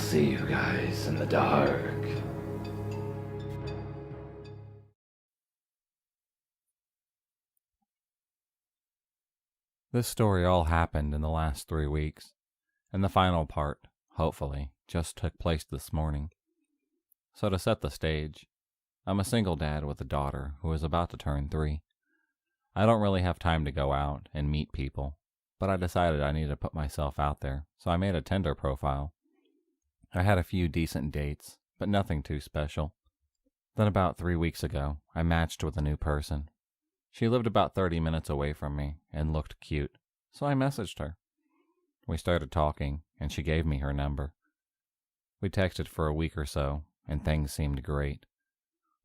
see you guys in the dark. This story all happened in the last 3 weeks, and the final part, hopefully, just took place this morning. So to set the stage, I'm a single dad with a daughter who is about to turn 3. I don't really have time to go out and meet people, but I decided I needed to put myself out there, so I made a Tinder profile. I had a few decent dates, but nothing too special. Then about 3 weeks ago, I matched with a new person. She lived about 30 minutes away from me and looked cute, so I messaged her. We started talking, and she gave me her number. We texted for a week or so, and things seemed great.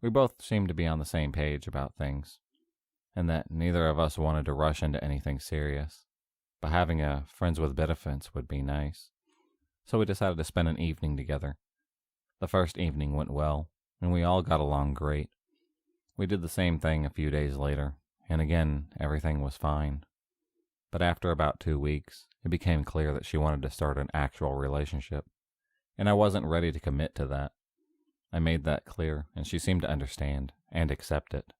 We both seemed to be on the same page about things, and that neither of us wanted to rush into anything serious, but having a friends with benefits would be nice. So we decided to spend an evening together. The first evening went well, and we all got along great. We did the same thing a few days later, and again, everything was fine. But after about 2 weeks, it became clear that she wanted to start an actual relationship, and I wasn't ready to commit to that. I made that clear, and she seemed to understand and accept it.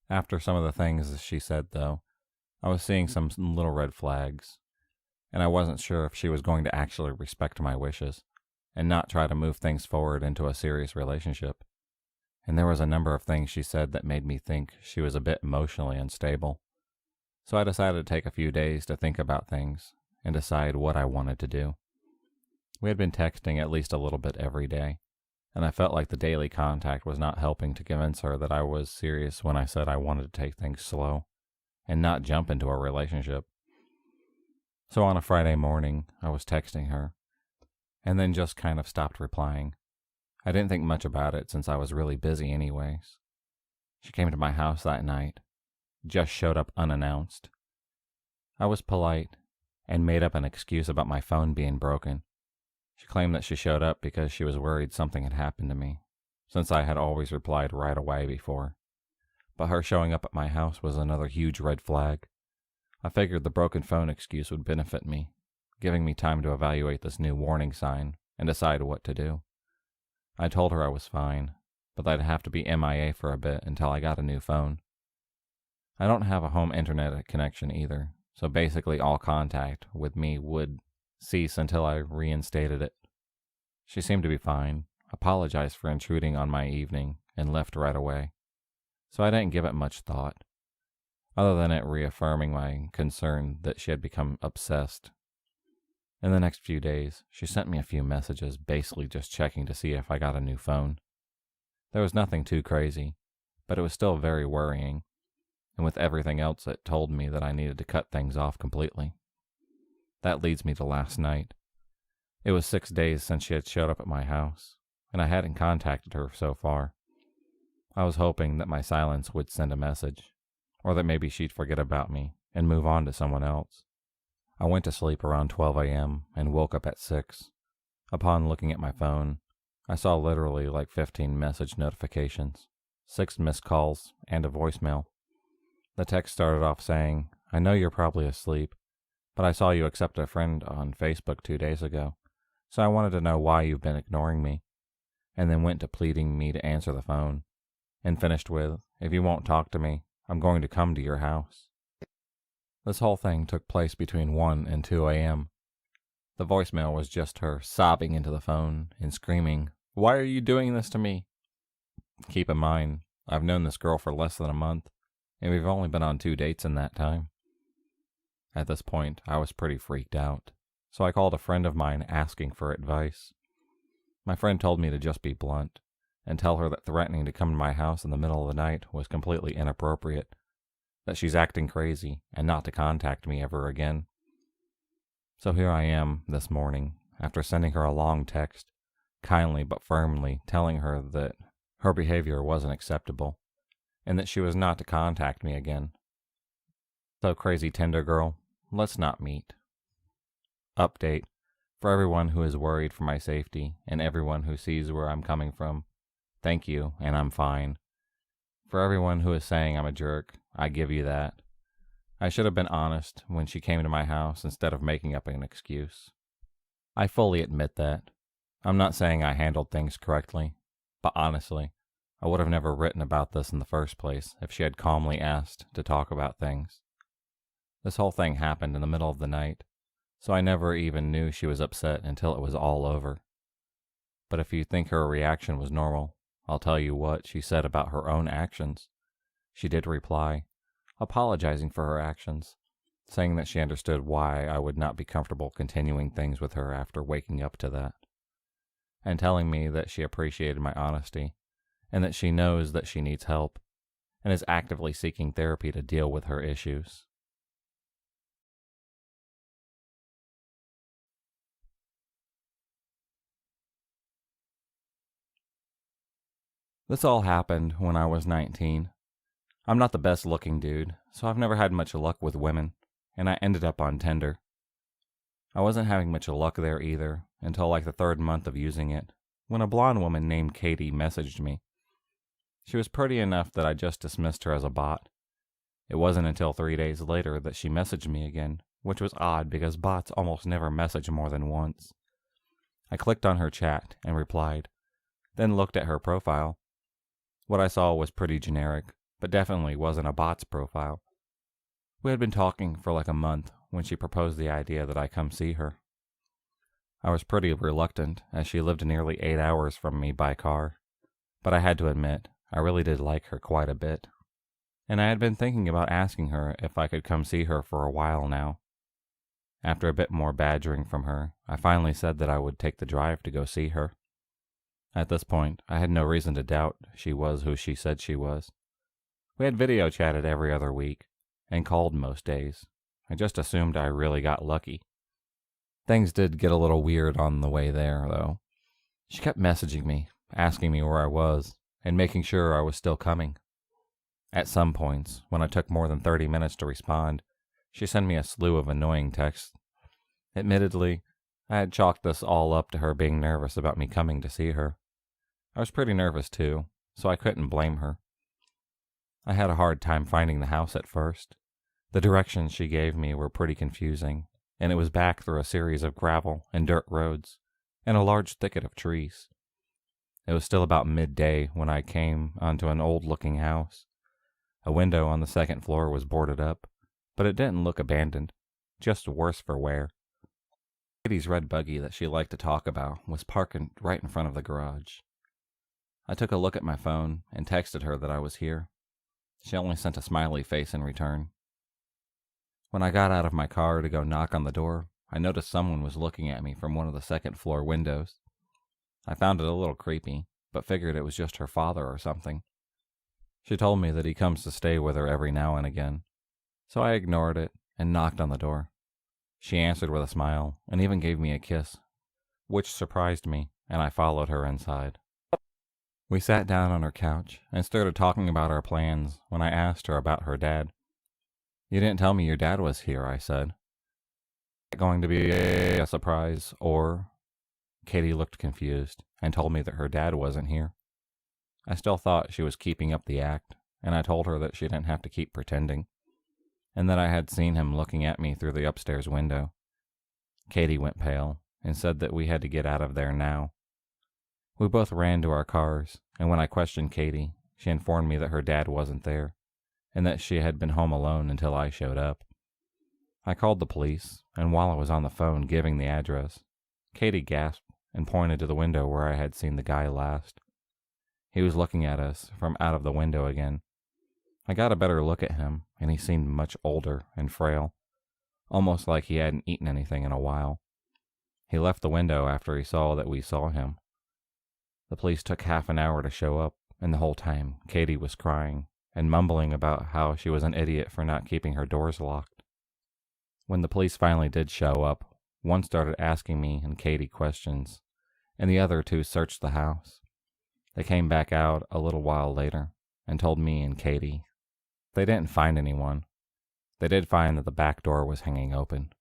After some of the things she said, though, I was seeing some little red flags, and I wasn't sure if she was going to actually respect my wishes and not try to move things forward into a serious relationship. And there was a number of things she said that made me think she was a bit emotionally unstable. So I decided to take a few days to think about things and decide what I wanted to do. We had been texting at least a little bit every day, and I felt like the daily contact was not helping to convince her that I was serious when I said I wanted to take things slow and not jump into a relationship. So on a Friday morning, I was texting her, and then just kind of stopped replying. I didn't think much about it since I was really busy anyways. She came to my house that night, just showed up unannounced. I was polite and made up an excuse about my phone being broken. She claimed that she showed up because she was worried something had happened to me, since I had always replied right away before. But her showing up at my house was another huge red flag. I figured the broken phone excuse would benefit me, giving me time to evaluate this new warning sign and decide what to do. I told her I was fine, but that I'd have to be MIA for a bit until I got a new phone. I don't have a home internet connection either, so basically all contact with me would cease until I reinstated it. She seemed to be fine, apologized for intruding on my evening, and left right away. So I didn't give it much thought, other than it reaffirming my concern that she had become obsessed. In the next few days, she sent me a few messages, basically just checking to see if I got a new phone. There was nothing too crazy, but it was still very worrying, and with everything else it told me that I needed to cut things off completely. That leads me to last night. It was 6 days since she had showed up at my house, and I hadn't contacted her so far. I was hoping that my silence would send a message, or that maybe she'd forget about me and move on to someone else. I went to sleep around 12 a.m. and woke up at 6. Upon looking at my phone, I saw literally like 15 message notifications, 6 missed calls, and a voicemail. The text started off saying, "I know you're probably asleep, but I saw you accept a friend on Facebook 2 days ago, so I wanted to know why you've been ignoring me," and then went to pleading me to answer the phone, and finished with, "If you won't talk to me, I'm going to come to your house." This whole thing took place between 1 and 2 a.m. The voicemail was just her sobbing into the phone and screaming, "Why are you doing this to me?" Keep in mind, I've known this girl for less than a month, and we've only been on 2 dates in that time. At this point, I was pretty freaked out, so I called a friend of mine asking for advice. My friend told me to just be blunt and tell her that threatening to come to my house in the middle of the night was completely inappropriate, that she's acting crazy and not to contact me ever again. So here I am this morning, after sending her a long text, kindly but firmly telling her that her behavior wasn't acceptable, and that she was not to contact me again. So crazy Tinder girl, let's not meet. Update: for everyone who is worried for my safety and everyone who sees where I'm coming from, thank you, and I'm fine. For everyone who is saying I'm a jerk, I give you that. I should have been honest when she came to my house instead of making up an excuse. I fully admit that, I'm not saying I handled things correctly, but honestly, I would have never written about this in the first place if she had calmly asked to talk about things. This whole thing happened in the middle of the night, so I never even knew she was upset until it was all over. But if you think her reaction was normal, I'll tell you what she said about her own actions. She did reply, apologizing for her actions, saying that she understood why I would not be comfortable continuing things with her after waking up to that, and telling me that she appreciated my honesty, and that she knows that she needs help, and is actively seeking therapy to deal with her issues. This all happened when I was 19. I'm not the best looking dude, so I've never had much luck with women, and I ended up on Tinder. I wasn't having much luck there either until like the third month of using it, when a blonde woman named Katie messaged me. She was pretty enough that I just dismissed her as a bot. It wasn't until 3 days later that she messaged me again, which was odd because bots almost never message more than once. I clicked on her chat and replied, then looked at her profile. What I saw was pretty generic, but definitely wasn't a bot's profile. We had been talking for like a month when she proposed the idea that I come see her. I was pretty reluctant, as she lived nearly 8 hours from me by car, but I had to admit, I really did like her quite a bit. And I had been thinking about asking her if I could come see her for a while now. After a bit more badgering from her, I finally said that I would take the drive to go see her. At this point, I had no reason to doubt she was who she said she was. We had video chatted every other week, and called most days. I just assumed I really got lucky. Things did get a little weird on the way there, though. She kept messaging me, asking me where I was, and making sure I was still coming. At some points, when I took more than 30 minutes to respond, she sent me a slew of annoying texts. Admittedly, I had chalked this all up to her being nervous about me coming to see her. I was pretty nervous too, so I couldn't blame her. I had a hard time finding the house at first. The directions she gave me were pretty confusing, and it was back through a series of gravel and dirt roads, and a large thicket of trees. It was still about midday when I came onto an old-looking house. A window on the second floor was boarded up, but it didn't look abandoned, just worse for wear. Katie's red buggy that she liked to talk about was parking right in front of the garage. I took a look at my phone and texted her that I was here. She only sent a smiley face in return. When I got out of my car to go knock on the door, I noticed someone was looking at me from one of the second floor windows. I found it a little creepy, but figured it was just her father or something. She told me that he comes to stay with her every now and again, so I ignored it and knocked on the door. She answered with a smile and even gave me a kiss, which surprised me, and I followed her inside. We sat down on her couch and started talking about our plans when I asked her about her dad. You didn't tell me your dad was here, I said. Is it going to be a surprise, or... Katie looked confused and told me that her dad wasn't here. I still thought she was keeping up the act, and I told her that she didn't have to keep pretending, and that I had seen him looking at me through the upstairs window. Katie went pale and said that we had to get out of there now. We both ran to our cars, and when I questioned Katie, she informed me that her dad wasn't there, and that she had been home alone until I showed up. I called the police, and while I was on the phone giving the address, Katie gasped and pointed to the window where I had seen the guy last. He was looking at us from out of the window again. I got a better look at him, and he seemed much older and frail, almost like he hadn't eaten anything in a while. He left the window after he saw that we saw him. The police took half an hour to show up, and the whole time Katie was crying and mumbling about how she was an idiot for not keeping her doors locked. When the police finally did show up, one started asking me and Katie questions, and the other two searched the house. They came back out a little while later and told me and Katie they didn't find anyone. They did find that the back door was hanging open.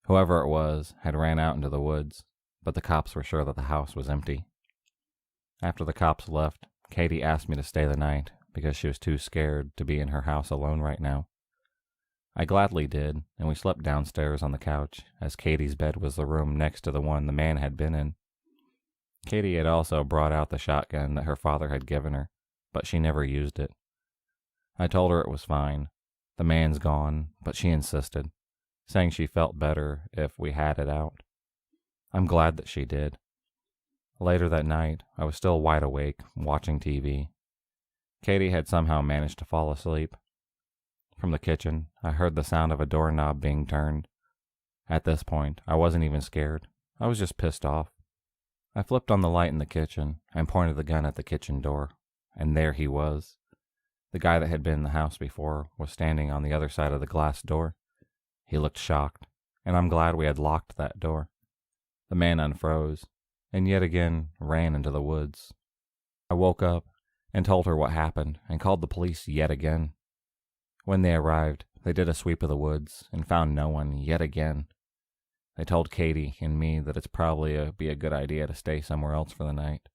Whoever it was had ran out into the woods, but the cops were sure that the house was empty. After the cops left, Katie asked me to stay the night because she was too scared to be in her house alone right now. I gladly did, and we slept downstairs on the couch, as Katie's bed was the room next to the one the man had been in. Katie had also brought out the shotgun that her father had given her, but she never used it. I told her it was fine. The man's gone, but she insisted, saying she felt better if we had it out. I'm glad that she did. Later that night, I was still wide awake, watching TV. Katie had somehow managed to fall asleep. From the kitchen, I heard the sound of a doorknob being turned. At this point, I wasn't even scared. I was just pissed off. I flipped on the light in the kitchen and pointed the gun at the kitchen door, and there he was. The guy that had been in the house before was standing on the other side of the glass door. He looked shocked, and I'm glad we had locked that door. The man unfroze, and yet again ran into the woods. I woke up and told her what happened and called the police yet again. When they arrived, they did a sweep of the woods and found no one yet again. They told Katie and me that it's probably be a good idea to stay somewhere else for the night.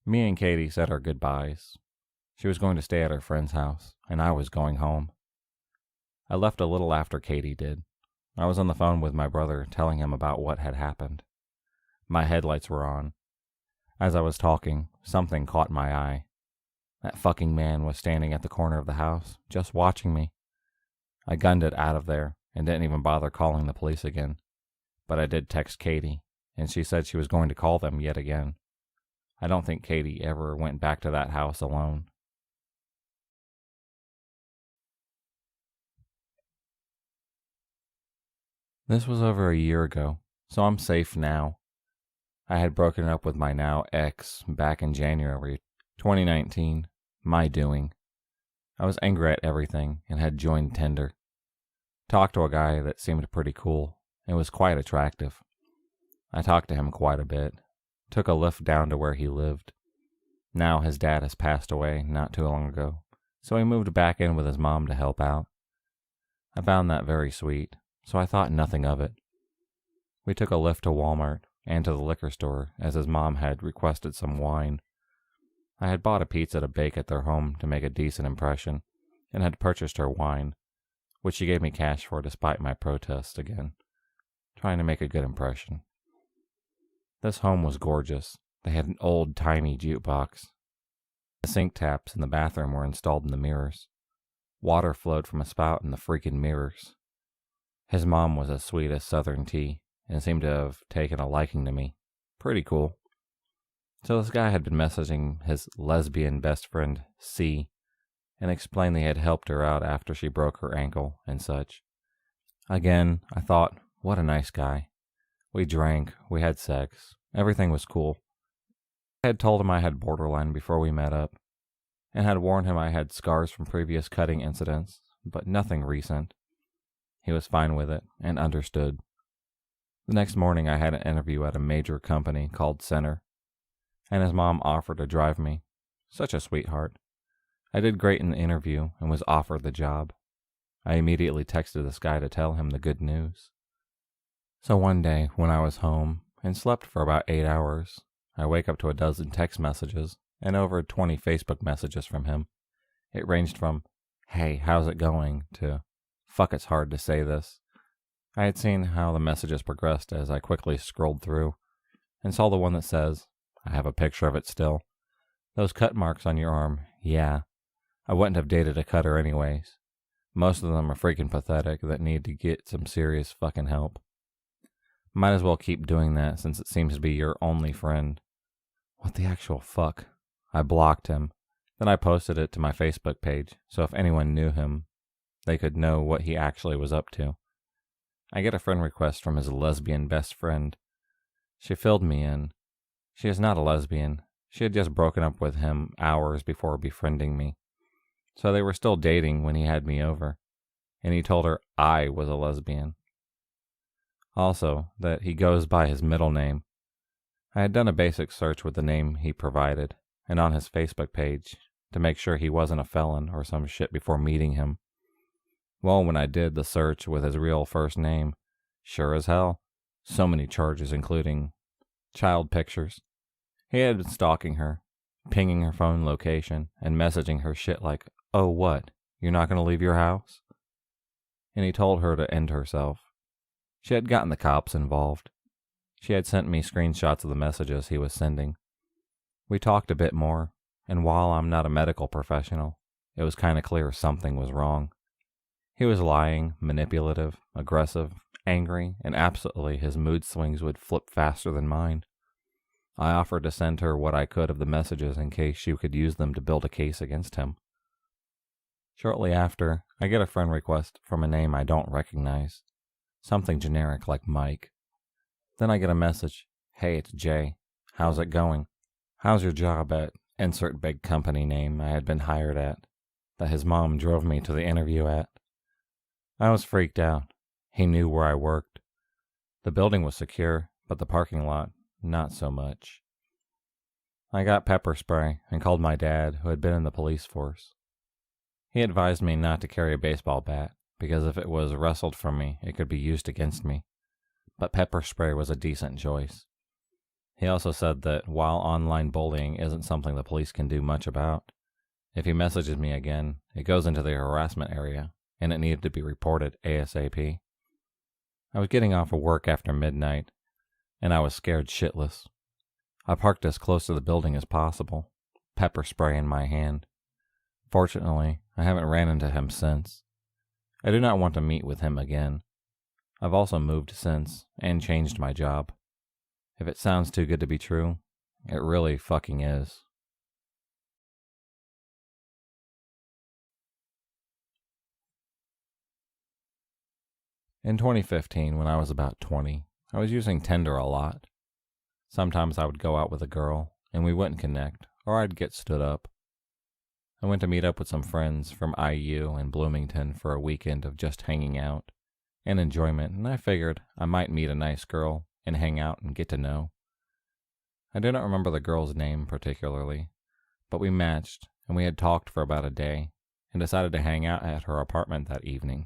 Me and Katie said our goodbyes. She was going to stay at her friend's house, and I was going home. I left a little after Katie did. I was on the phone with my brother telling him about what had happened. My headlights were on. As I was talking, something caught my eye. That fucking man was standing at the corner of the house, just watching me. I gunned it out of there and didn't even bother calling the police again. But I did text Katie, and she said she was going to call them yet again. I don't think Katie ever went back to that house alone. This was over a year ago, so I'm safe now. I had broken up with my now ex back in January 2019, my doing. I was angry at everything and had joined Tinder. Talked to a guy that seemed pretty cool and was quite attractive. I talked to him quite a bit, took a lift down to where he lived. Now his dad has passed away not too long ago, so he moved back in with his mom to help out. I found that very sweet, so I thought nothing of it. We took a lift to Walmart and to the liquor store as his mom had requested some wine. I had bought a pizza to bake at their home to make a decent impression and had purchased her wine, which she gave me cash for despite my protests again, trying to make a good impression. This home was gorgeous. They had an old-timey jukebox. The sink taps in the bathroom were installed in the mirrors. Water flowed from a spout in the freaking mirrors. His mom was as sweet as Southern tea and seemed to have taken a liking to me. Pretty cool. So this guy had been messaging his lesbian best friend, C, and explained they had helped her out after she broke her ankle and such. Again, I thought, what a nice guy. We drank, we had sex, everything was cool. I had told him I had borderline before we met up, and had warned him I had scars from previous cutting incidents, but nothing recent. He was fine with it, and understood. The next morning I had an interview at a major company called Center, and his mom offered to drive me. Such a sweetheart. I did great in the interview and was offered the job. I immediately texted this guy to tell him the good news. So one day, when I was home and slept for about 8 hours, I wake up to a dozen text messages and over 20 Facebook messages from him. It ranged from, "Hey, how's it going?" to, "Fuck, it's hard to say this." I had seen how the messages progressed as I quickly scrolled through and saw the one that says, I have a picture of it still, "Those cut marks on your arm, yeah. I wouldn't have dated a cutter anyways. Most of them are freaking pathetic that need to get some serious fucking help. Might as well keep doing that since it seems to be your only friend." What the actual fuck? I blocked him. Then I posted it to my Facebook page, so if anyone knew him, they could know what he actually was up to. I get a friend request from his lesbian best friend. She filled me in. She is not a lesbian. She had just broken up with him hours before befriending me. So they were still dating when he had me over, and he told her I was a lesbian. Also, that he goes by his middle name. I had done a basic search with the name he provided, and on his Facebook page, to make sure he wasn't a felon or some shit before meeting him. Well, when I did the search with his real first name, sure as hell, so many charges including child pictures. He had been stalking her, pinging her phone location, and messaging her shit like, "Oh what, you're not going to leave your house?" And he told her to end herself. She had gotten the cops involved. She had sent me screenshots of the messages he was sending. We talked a bit more, and while I'm not a medical professional, it was kind of clear something was wrong. He was lying, manipulative, aggressive, angry, and absolutely his mood swings would flip faster than mine. I offered to send her what I could of the messages in case she could use them to build a case against him. Shortly after, I get a friend request from a name I don't recognize. Something generic like Mike. Then I get a message. Hey, it's Jay. How's it going? How's your job at insert big company name I had been hired at, that his mom drove me to the interview at? I was freaked out. He knew where I worked. The building was secure, but the parking lot, not so much. I got pepper spray and called my dad, who had been in the police force. He advised me not to carry a baseball bat, because if it was wrestled from me, it could be used against me. But pepper spray was a decent choice. He also said that while online bullying isn't something the police can do much about, if he messages me again, it goes into the harassment area, and it needed to be reported ASAP. I was getting off of work after midnight, and I was scared shitless. I parked as close to the building as possible, pepper spray in my hand. Fortunately, I haven't ran into him since. I do not want to meet with him again. I've also moved since, and changed my job. If it sounds too good to be true, it really fucking is. In 2015, when I was about 20, I was using Tinder a lot. Sometimes I would go out with a girl, and we wouldn't connect, or I'd get stood up. I went to meet up with some friends from IU and Bloomington for a weekend of just hanging out and enjoyment, and I figured I might meet a nice girl and hang out and get to know. I do not remember the girl's name particularly, but we matched, and we had talked for about a day, and decided to hang out at her apartment that evening.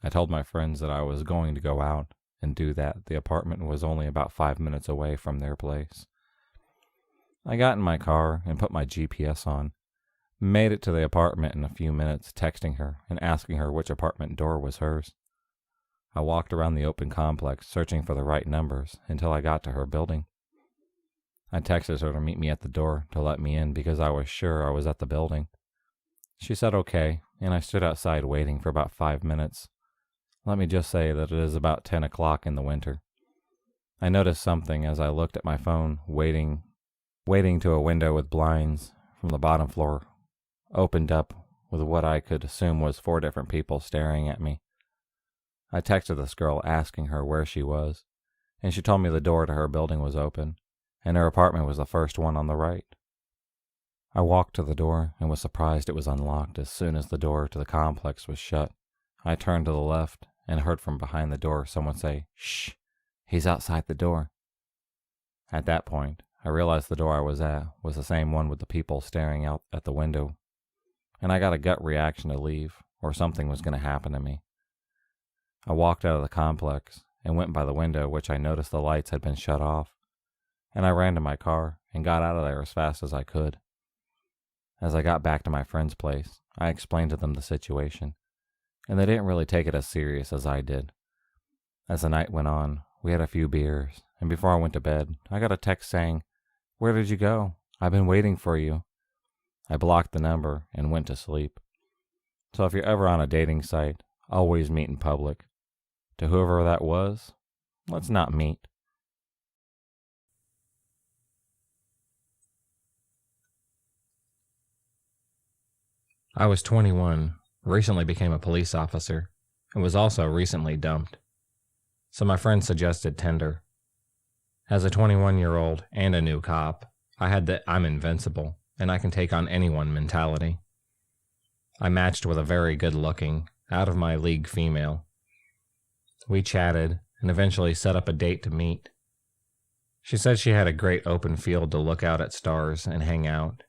I told my friends that I was going to go out and do that. The apartment was only about 5 minutes away from their place. I got in my car and put my GPS on, made it to the apartment in a few minutes, texting her and asking her which apartment door was hers. I walked around the open complex, searching for the right numbers, until I got to her building. I texted her to meet me at the door to let me in because I was sure I was at the building. She said okay, and I stood outside waiting for about 5 minutes. Let me just say that it is about 10 o'clock in the winter. I noticed something as I looked at my phone, waiting to a window with blinds from the bottom floor, opened up with what I could assume was 4 different people staring at me. I texted this girl asking her where she was, and she told me the door to her building was open, and her apartment was the first one on the right. I walked to the door and was surprised it was unlocked as soon as the door to the complex was shut. I turned to the left and heard from behind the door someone say, "Shh, he's outside the door." At that point, I realized the door I was at was the same one with the people staring out at the window, and I got a gut reaction to leave, or something was going to happen to me. I walked out of the complex and went by the window, which I noticed the lights had been shut off, and I ran to my car and got out of there as fast as I could. As I got back to my friend's place, I explained to them the situation, and they didn't really take it as serious as I did. As the night went on, we had a few beers, and before I went to bed, I got a text saying, "Where did you go? I've been waiting for you." I blocked the number and went to sleep. So if you're ever on a dating site, always meet in public. To whoever that was, let's not meet. I was 21, recently became a police officer, and was also recently dumped. So my friend suggested Tinder. As a 21-year-old and a new cop, I had the I'm invincible and I can take on anyone mentality. I matched with a very good-looking, out-of-my-league female. We chatted and eventually set up a date to meet. She said she had a great open field to look out at stars and hang out,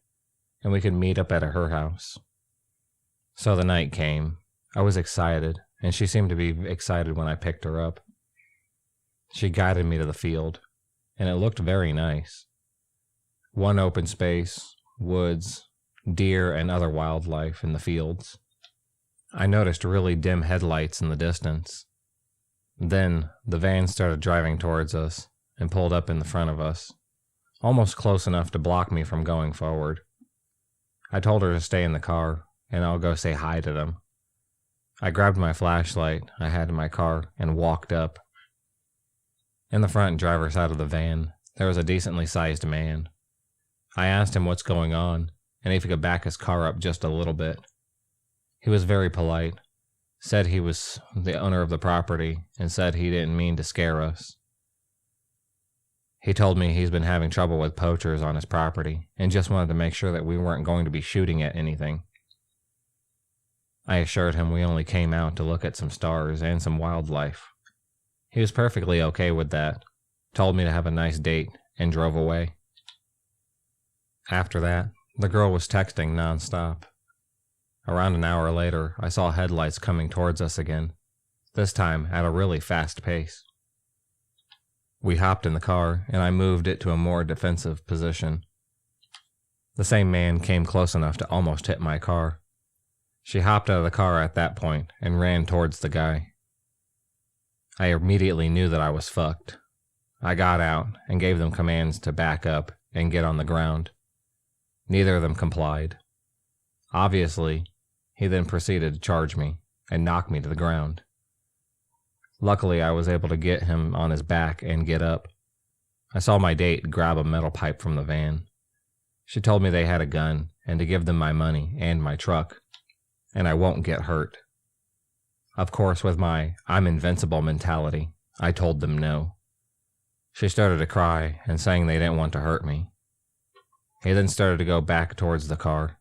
and we could meet up at her house. So the night came. I was excited, and she seemed to be excited when I picked her up. She guided me to the field, and it looked very nice. One open space, woods, deer, and other wildlife in the fields. I noticed really dim headlights in the distance. Then the van started driving towards us and pulled up in the front of us, almost close enough to block me from going forward. I told her to stay in the car, and I'll go say hi to them. I grabbed my flashlight I had in my car and walked up. In the front driver's side of the van, there was a decently sized man. I asked him what's going on, and if he could back his car up just a little bit. He was very polite, said he was the owner of the property, and said he didn't mean to scare us. He told me he's been having trouble with poachers on his property, and just wanted to make sure that we weren't going to be shooting at anything. I assured him we only came out to look at some stars and some wildlife. He was perfectly okay with that, told me to have a nice date, and drove away. After that, the girl was texting nonstop. Around an hour later, I saw headlights coming towards us again, this time at a really fast pace. We hopped in the car, and I moved it to a more defensive position. The same man came close enough to almost hit my car. She hopped out of the car at that point and ran towards the guy. I immediately knew that I was fucked. I got out and gave them commands to back up and get on the ground. Neither of them complied. Obviously, he then proceeded to charge me and knock me to the ground. Luckily, I was able to get him on his back and get up. I saw my date grab a metal pipe from the van. She told me they had a gun and to give them my money and my truck, and I won't get hurt. Of course, with my I'm invincible mentality, I told them no. She started to cry and saying they didn't want to hurt me. He then started to go back towards the car.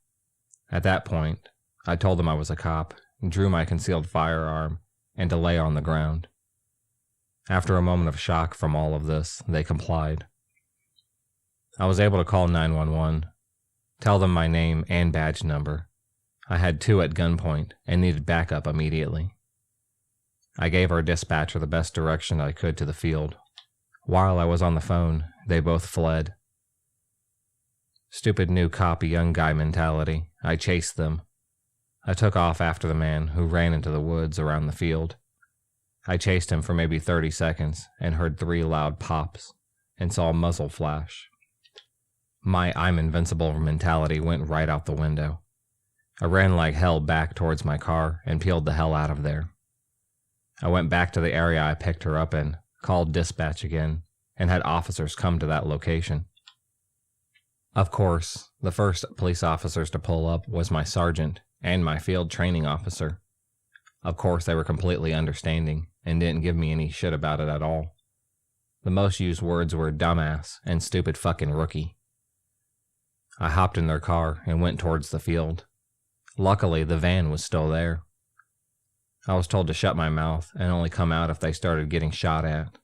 At that point, I told them I was a cop, drew my concealed firearm, and to lay on the ground. After a moment of shock from all of this, they complied. I was able to call 911, tell them my name and badge number. I had two at gunpoint and needed backup immediately. I gave our dispatcher the best direction I could to the field. While I was on the phone, they both fled. Stupid new cop young guy mentality. I chased them. I took off after the man who ran into the woods around the field. I chased him for maybe 30 seconds and heard 3 loud pops and saw a muzzle flash. My I'm invincible mentality went right out the window. I ran like hell back towards my car and peeled the hell out of there. I went back to the area I picked her up in, called dispatch again, and had officers come to that location. Of course, the first police officers to pull up was my sergeant and my field training officer. Of course, they were completely understanding and didn't give me any shit about it at all. The most used words were dumbass and stupid fucking rookie. I hopped in their car and went towards the field. Luckily, the van was still there. I was told to shut my mouth and only come out if they started getting shot at.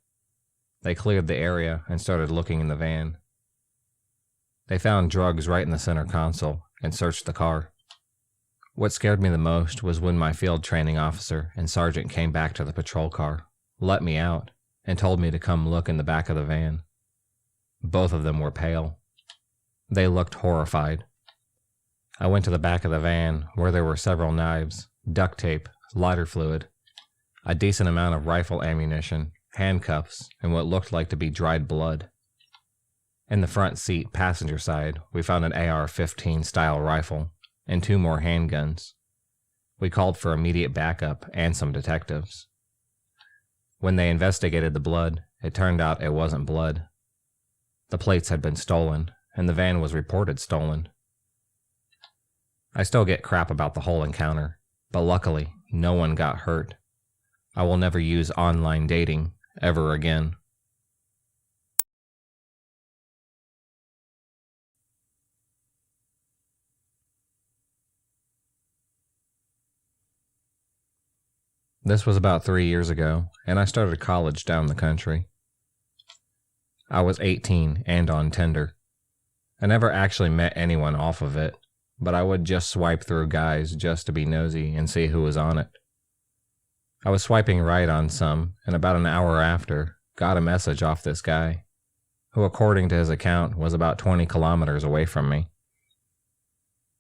They cleared the area and started looking in the van. They found drugs right in the center console and searched the car. What scared me the most was when my field training officer and sergeant came back to the patrol car, let me out, and told me to come look in the back of the van. Both of them were pale. They looked horrified. I went to the back of the van where there were several knives, duct tape, lighter fluid, a decent amount of rifle ammunition, handcuffs, and what looked like to be dried blood. In the front seat, passenger side, we found an AR-15 style rifle and 2 more handguns. We called for immediate backup and some detectives. When they investigated the blood, it turned out it wasn't blood. The plates had been stolen, and the van was reported stolen. I still get crap about the whole encounter, but luckily, no one got hurt. I will never use online dating ever again. This was about 3 years ago, and I started college down the country. I was 18 and on Tinder. I never actually met anyone off of it, but I would just swipe through guys just to be nosy and see who was on it. I was swiping right on some, and about an hour after, got a message off this guy, who according to his account was about 20 kilometers away from me.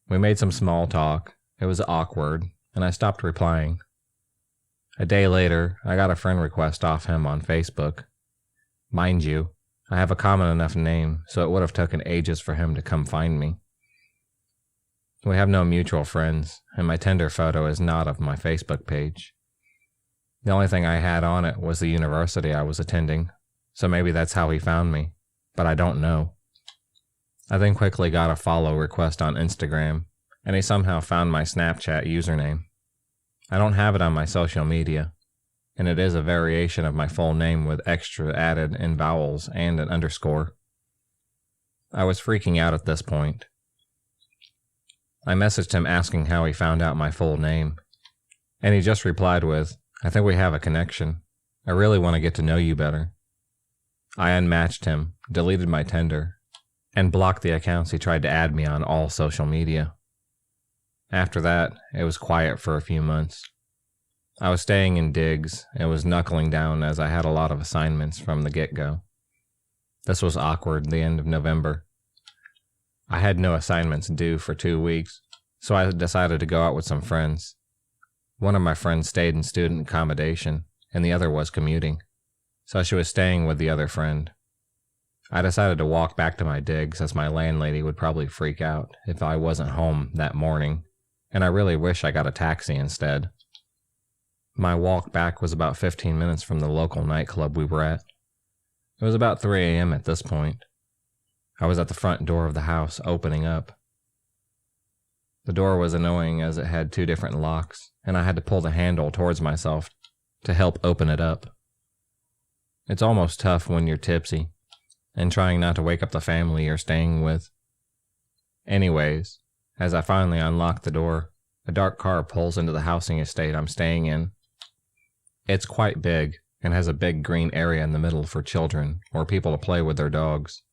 We made some small talk, it was awkward, and I stopped replying. A day later, I got a friend request off him on Facebook. Mind you, I have a common enough name, so it would have taken ages for him to come find me. We have no mutual friends, and my Tinder photo is not of my Facebook page. The only thing I had on it was the university I was attending, so maybe that's how he found me, but I don't know. I then quickly got a follow request on Instagram, and he somehow found my Snapchat username. I don't have it on my social media, and it is a variation of my full name with extra added in vowels and an underscore. I was freaking out at this point. I messaged him asking how he found out my full name, and he just replied with, "I think we have a connection. I really want to get to know you better." I unmatched him, deleted my Tinder, and blocked the accounts he tried to add me on all social media. After that, it was quiet for a few months. I was staying in digs and was knuckling down as I had a lot of assignments from the get-go. This was awkward the end of November. I had no assignments due for 2 weeks, so I decided to go out with some friends. One of my friends stayed in student accommodation, and the other was commuting, so she was staying with the other friend. I decided to walk back to my digs as my landlady would probably freak out if I wasn't home that morning, and I really wish I got a taxi instead. My walk back was about 15 minutes from the local nightclub we were at. It was about 3 a.m. at this point. I was at the front door of the house, opening up. The door was annoying as it had 2 different locks, and I had to pull the handle towards myself to help open it up. It's almost tough when you're tipsy, and trying not to wake up the family you're staying with. Anyways, as I finally unlocked the door, a dark car pulls into the housing estate I'm staying in. It's quite big, and has a big green area in the middle for children or people to play with their dogs.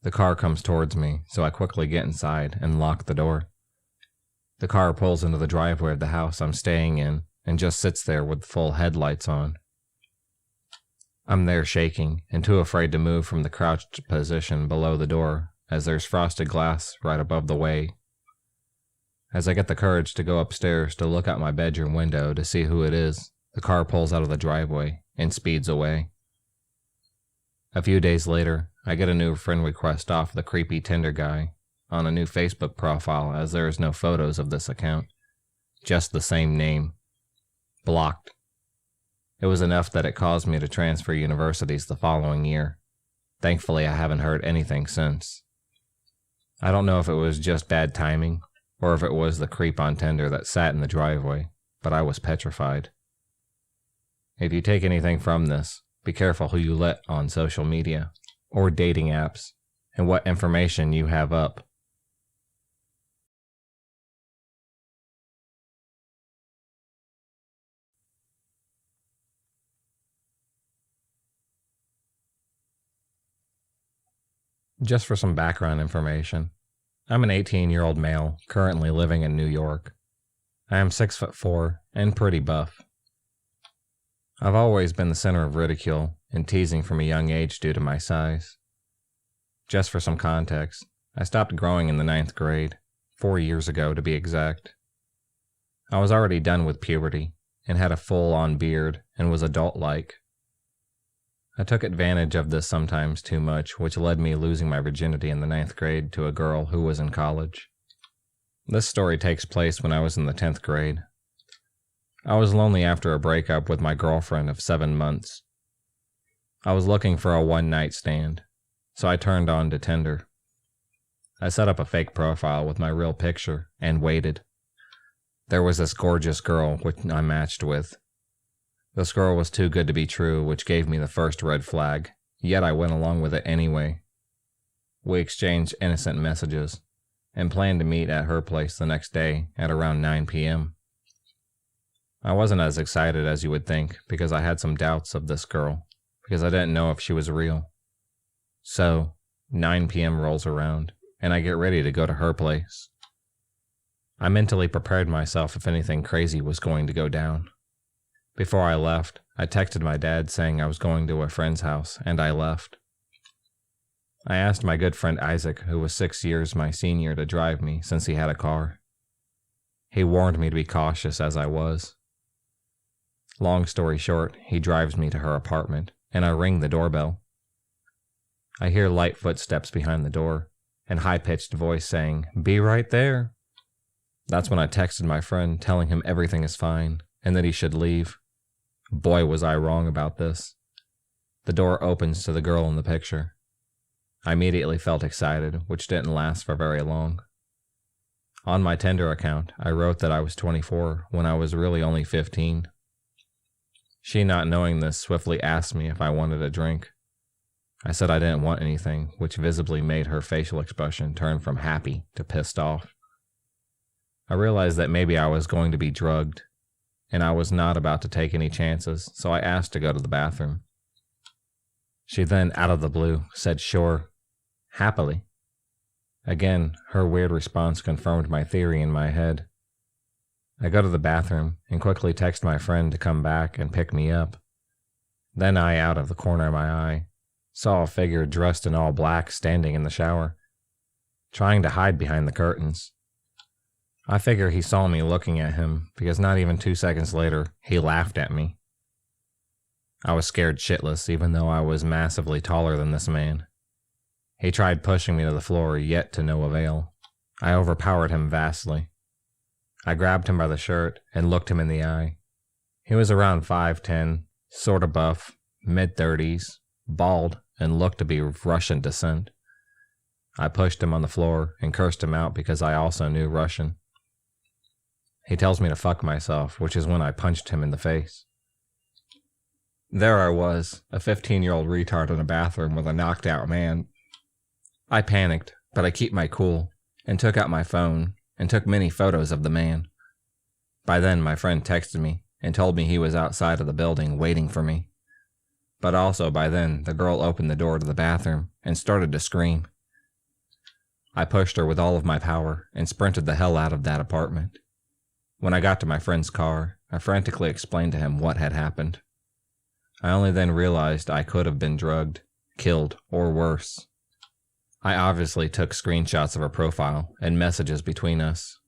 The car comes towards me, so I quickly get inside and lock the door. The car pulls into the driveway of the house I'm staying in and just sits there with full headlights on. I'm there shaking and too afraid to move from the crouched position below the door as there's frosted glass right above the way. As I get the courage to go upstairs to look out my bedroom window to see who it is, the car pulls out of the driveway and speeds away. A few days later, I get a new friend request off the creepy Tinder guy on a new Facebook profile as there is no photos of this account. Just the same name. Blocked. It was enough that it caused me to transfer universities the following year. Thankfully, I haven't heard anything since. I don't know if it was just bad timing, or if it was the creep on Tinder that sat in the driveway, but I was petrified. If you take anything from this, be careful who you let on social media or dating apps and what information you have up. Just for some background information, I'm an 18-year-old male currently living in New York. I am 6'4" and pretty buff. I've always been the center of ridicule and teasing from a young age due to my size. Just for some context, I stopped growing in the 9th grade, 4 years ago to be exact. I was already done with puberty and had a full-on beard and was adult-like. I took advantage of this sometimes too much, which led me losing my virginity in the 9th grade to a girl who was in college. This story takes place when I was in the 10th grade. I was lonely after a breakup with my girlfriend of 7 months. I was looking for a one-night stand, so I turned on to Tinder. I set up a fake profile with my real picture and waited. There was this gorgeous girl which I matched with. This girl was too good to be true, which gave me the first red flag, yet I went along with it anyway. We exchanged innocent messages and planned to meet at her place the next day at around 9 p.m. I wasn't as excited as you would think because I had some doubts of this girl, because I didn't know if she was real. So, 9 p.m. rolls around, and I get ready to go to her place. I mentally prepared myself if anything crazy was going to go down. Before I left, I texted my dad saying I was going to a friend's house, and I left. I asked my good friend Isaac, who was 6 years my senior, to drive me since he had a car. He warned me to be cautious as I was. Long story short, he drives me to her apartment, and I ring the doorbell. I hear light footsteps behind the door, and high-pitched voice saying, "Be right there." That's when I texted my friend telling him everything is fine, and that he should leave. Boy, was I wrong about this. The door opens to the girl in the picture. I immediately felt excited, which didn't last for very long. On my Tinder account, I wrote that I was 24 when I was really only 15. She, not knowing this, swiftly asked me if I wanted a drink. I said I didn't want anything, which visibly made her facial expression turn from happy to pissed off. I realized that maybe I was going to be drugged, and I was not about to take any chances, so I asked to go to the bathroom. She then, out of the blue, said sure, happily. Again, her weird response confirmed my theory in my head. I go to the bathroom and quickly text my friend to come back and pick me up. Then I, out of the corner of my eye, saw a figure dressed in all black standing in the shower, trying to hide behind the curtains. I figure he saw me looking at him because not even 2 seconds later, he laughed at me. I was scared shitless even though I was massively taller than this man. He tried pushing me to the floor, yet to no avail. I overpowered him vastly. I grabbed him by the shirt and looked him in the eye. He was around 5'10", sorta buff, mid-30s, bald, and looked to be of Russian descent. I pushed him on the floor and cursed him out because I also knew Russian. He tells me to fuck myself, which is when I punched him in the face. There I was, a 15-year-old retard in a bathroom with a knocked-out man. I panicked, but I keep my cool, and took out my phone, and took many photos of the man. By then, my friend texted me, and told me he was outside of the building waiting for me. But also by then, the girl opened the door to the bathroom, and started to scream. I pushed her with all of my power, and sprinted the hell out of that apartment. When I got to my friend's car, I frantically explained to him what had happened. I only then realized I could have been drugged, killed, or worse. I obviously took screenshots of her profile and messages between us.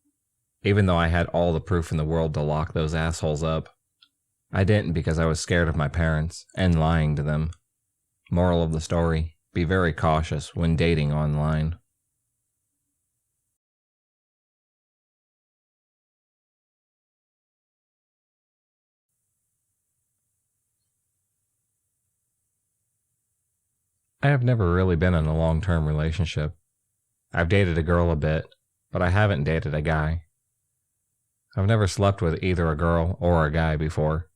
Even though I had all the proof in the world to lock those assholes up, I didn't because I was scared of my parents and lying to them. Moral of the story, be very cautious when dating online. I have never really been in a long-term relationship. I've dated a girl a bit, but I haven't dated a guy. I've never slept with either a girl or a guy before.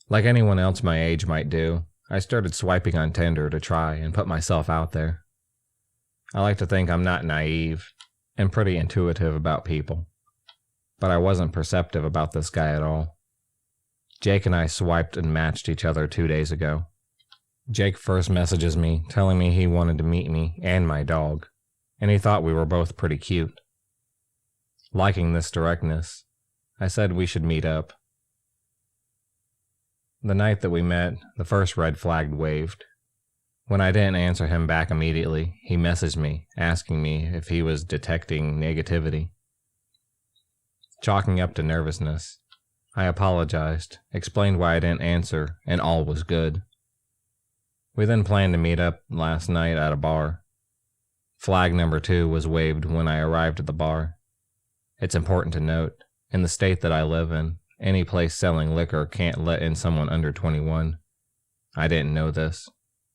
Like anyone else my age might do, I started swiping on Tinder to try and put myself out there. I like to think I'm not naive and pretty intuitive about people, but I wasn't perceptive about this guy at all. Jake and I swiped and matched each other 2 days ago. Jake first messages me telling me he wanted to meet me and my dog, and he thought we were both pretty cute. Liking this directness, I said we should meet up. The night that we met, the first red flag waved. When I didn't answer him back immediately, he messaged me, asking me if he was detecting negativity. Chalking up to nervousness, I apologized, explained why I didn't answer, and all was good. We then planned to meet up last night at a bar. Flag number 2 was waved when I arrived at the bar. It's important to note, in the state that I live in, any place selling liquor can't let in someone under 21. I didn't know this,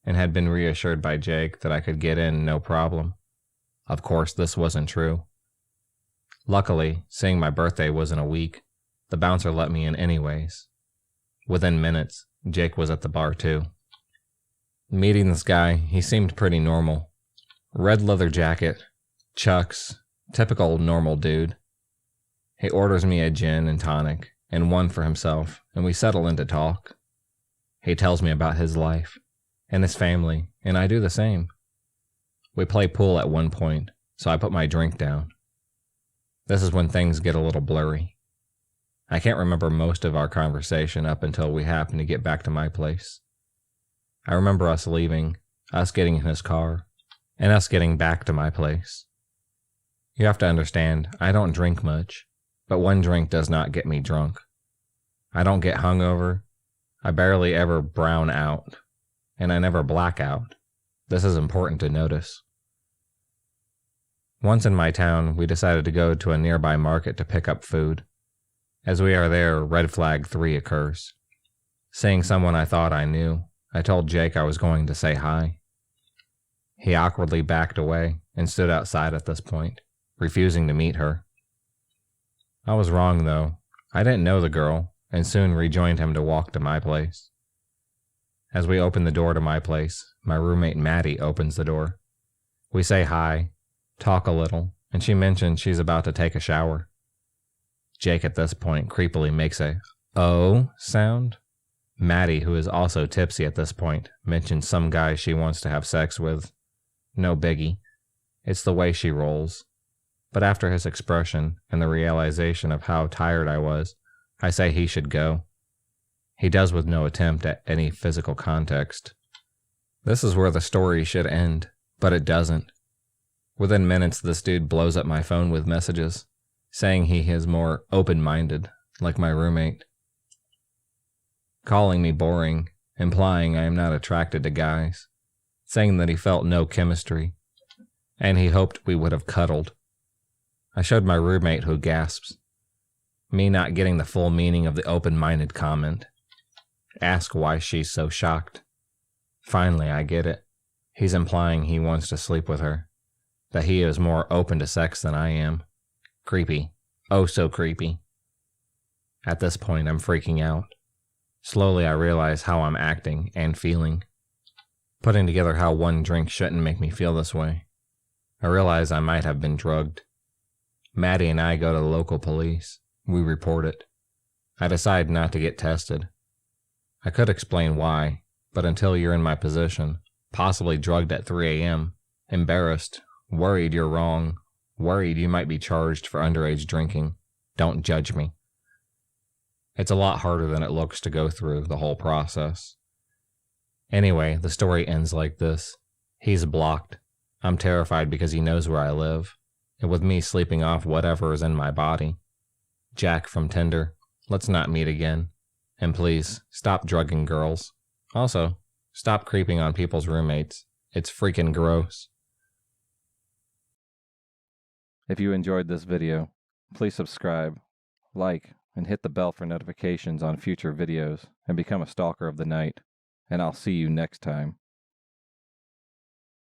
and had been reassured by Jake that I could get in no problem. Of course, this wasn't true. Luckily, seeing my birthday was in a week, the bouncer let me in anyways. Within minutes, Jake was at the bar too. Meeting this guy, he seemed pretty normal. Red leather jacket, chucks, typical normal dude. He orders me a gin and tonic, and one for himself, and we settle into talk. He tells me about his life, and his family, and I do the same. We play pool at one point, so I put my drink down. This is when things get a little blurry. I can't remember most of our conversation up until we happened to get back to my place. I remember us leaving, us getting in his car, and us getting back to my place. You have to understand, I don't drink much, but one drink does not get me drunk. I don't get hungover. I barely ever brown out. And I never black out. This is important to notice. Once in my town, we decided to go to a nearby market to pick up food. As we are there, red flag 3 occurs. Seeing someone I thought I knew, I told Jake I was going to say hi. He awkwardly backed away and stood outside at this point, refusing to meet her. I was wrong, though. I didn't know the girl, and soon rejoined him to walk to my place. As we open the door to my place, my roommate Maddie opens the door. We say hi, talk a little, and she mentions she's about to take a shower. Jake at this point creepily makes a "oh" sound. Maddie, who is also tipsy at this point, mentions some guy she wants to have sex with. No biggie. It's the way she rolls. But after his expression and the realization of how tired I was, I say he should go. He does with no attempt at any physical context. This is where the story should end, but it doesn't. Within minutes, this dude blows up my phone with messages, saying he is more open-minded, like my roommate. Calling me boring, implying I am not attracted to guys, saying that he felt no chemistry, and he hoped we would have cuddled. I showed my roommate, who gasps, me not getting the full meaning of the open-minded comment. Ask why she's so shocked. Finally, I get it. He's implying he wants to sleep with her, that he is more open to sex than I am. Creepy. Oh, so creepy. At this point, I'm freaking out. Slowly, I realize how I'm acting and feeling, putting together how one drink shouldn't make me feel this way. I realize I might have been drugged. Maddie and I go to the local police. We report it. I decide not to get tested. I could explain why, but until you're in my position, possibly drugged at 3 a.m., embarrassed, worried you're wrong, worried you might be charged for underage drinking, don't judge me. It's a lot harder than it looks to go through the whole process. Anyway, the story ends like this. He's blocked. I'm terrified because he knows where I live, and with me sleeping off whatever is in my body. Jack from Tinder, let's not meet again. And please, stop drugging girls. Also, stop creeping on people's roommates. It's freaking gross. If you enjoyed this video, please subscribe, like, and hit the bell for notifications on future videos, and become a stalker of the night. And I'll see you next time.